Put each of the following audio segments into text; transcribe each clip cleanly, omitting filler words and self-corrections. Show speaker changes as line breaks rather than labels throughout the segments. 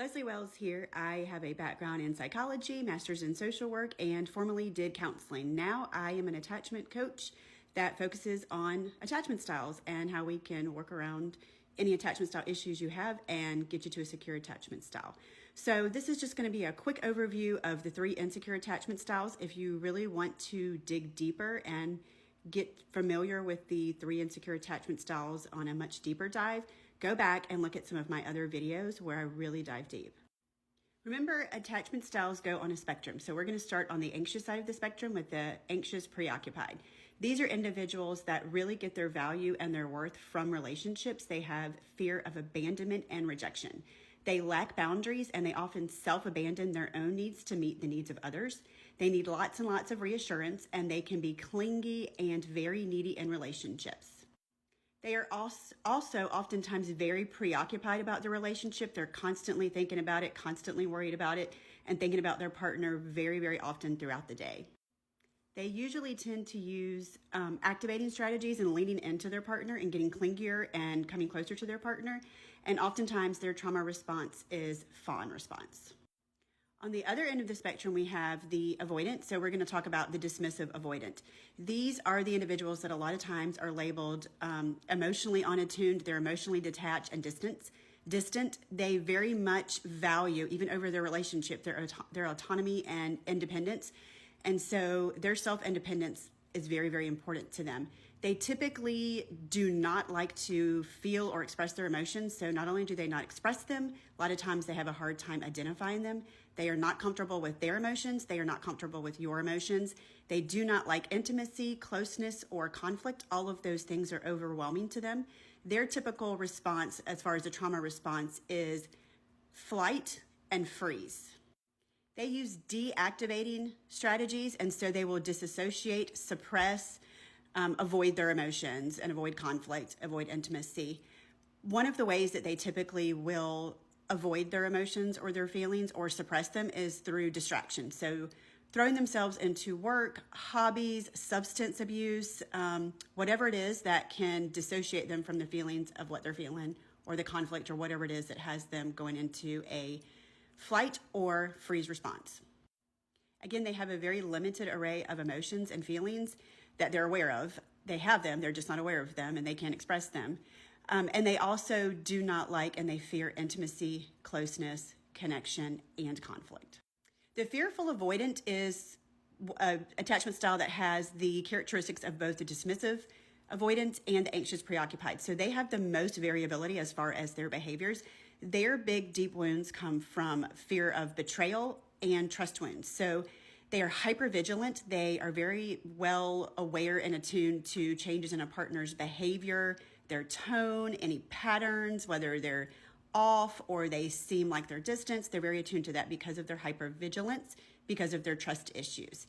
Leslie Wells here. I have a background in psychology, master's in social work, and formerly did counseling. Now I am an attachment coach that focuses on attachment styles and how we can work around any attachment style issues you have and get you to a secure attachment style. So this is just going to be a quick overview of the 3 insecure attachment styles. If you really want to dig deeper and get familiar with the 3 insecure attachment styles on a much deeper dive, go back and look at some of my other videos where I really dive deep. Remember, attachment styles go on a spectrum. So we're going to start on the anxious side of the spectrum with the anxious preoccupied. These are individuals that really get their value and their worth from relationships. They have fear of abandonment and rejection. They lack boundaries and they often self-abandon their own needs to meet the needs of others. They need lots and lots of reassurance, and they can be clingy and very needy in relationships. They are also oftentimes very preoccupied about the relationship. They're constantly thinking about it, constantly worried about it, and thinking about their partner very, very often throughout the day. They usually tend to use activating strategies and leaning into their partner and getting clingier and coming closer to their partner. And oftentimes their trauma response is fawn response. On the other end of the spectrum, we have the avoidant. So we're going to talk about the dismissive avoidant. These are the individuals that a lot of times are labeled emotionally unattuned. They're emotionally detached and distant. They very much value, even over their relationship, their autonomy and independence. And so their self-independence is very, very important to them. They typically do not like to feel or express their emotions. So not only do they not express them, a lot of times they have a hard time identifying them. They are not comfortable with their emotions. They are not comfortable with your emotions. They do not like intimacy, closeness, or conflict. All of those things are overwhelming to them. Their typical response, as far as the trauma response, is flight and freeze. They use deactivating strategies, and so they will disassociate, suppress, avoid their emotions, and avoid conflict, avoid intimacy. One of the ways that they typically will avoid their emotions or their feelings or suppress them is through distraction. So throwing themselves into work, hobbies, substance abuse, whatever it is that can dissociate them from the feelings of what they're feeling or the conflict or whatever it is that has them going into a flight or freeze response. Again, they have a very limited array of emotions and feelings that they're aware of. They have them, they're just not aware of them, and they can't express them. And they also do not like and they fear intimacy, closeness, connection, and conflict. The fearful avoidant is an attachment style that has the characteristics of both the dismissive avoidant and the anxious preoccupied. So they have the most variability as far as their behaviors. Their big, deep wounds come from fear of betrayal and trust wounds. So they are hypervigilant. They are very well aware and attuned to changes in a partner's behavior, their tone, any patterns, whether they're off or they seem like they're distant. They're very attuned to that because of their hypervigilance, because of their trust issues.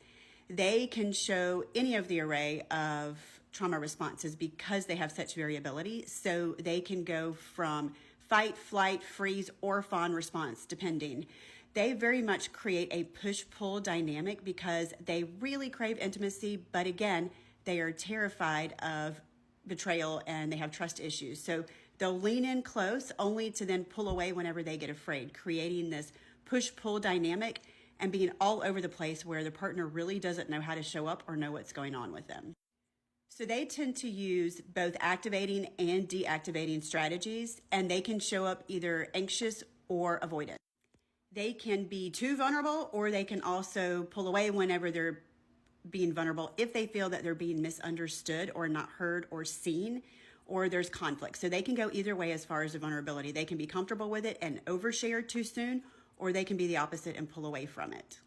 They can show any of the array of trauma responses because they have such variability. So they can go from fight, flight, freeze, or fawn response, depending. They very much create a push-pull dynamic because they really crave intimacy, but again, they are terrified of betrayal and they have trust issues. So they'll lean in close only to then pull away whenever they get afraid, creating this push-pull dynamic and being all over the place where the partner really doesn't know how to show up or know what's going on with them. So they tend to use both activating and deactivating strategies, and they can show up either anxious or avoidant. They can be too vulnerable, or they can also pull away whenever they're being vulnerable if they feel that they're being misunderstood or not heard or seen, or there's conflict. So they can go either way as far as the vulnerability. They can be comfortable with it and overshare too soon, or they can be the opposite and pull away from it.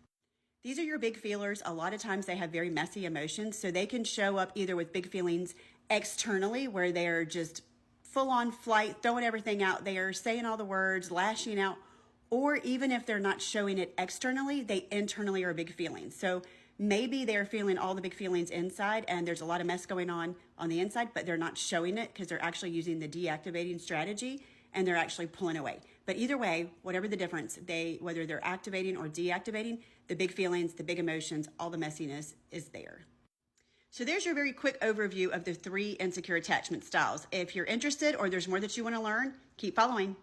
These are your big feelers. A lot of times they have very messy emotions, so they can show up either with big feelings externally, where they're just full on flight, throwing everything out there, saying all the words, lashing out, or even if they're not showing it externally, they internally are big feelings. So maybe they're feeling all the big feelings inside and there's a lot of mess going on the inside, but they're not showing it because they're actually using the deactivating strategy and they're actually pulling away. But either way, whatever the difference, whether they're activating or deactivating, the big feelings, the big emotions, all the messiness is there. So there's your very quick overview of the 3 insecure attachment styles. If you're interested or there's more that you want to learn, keep following.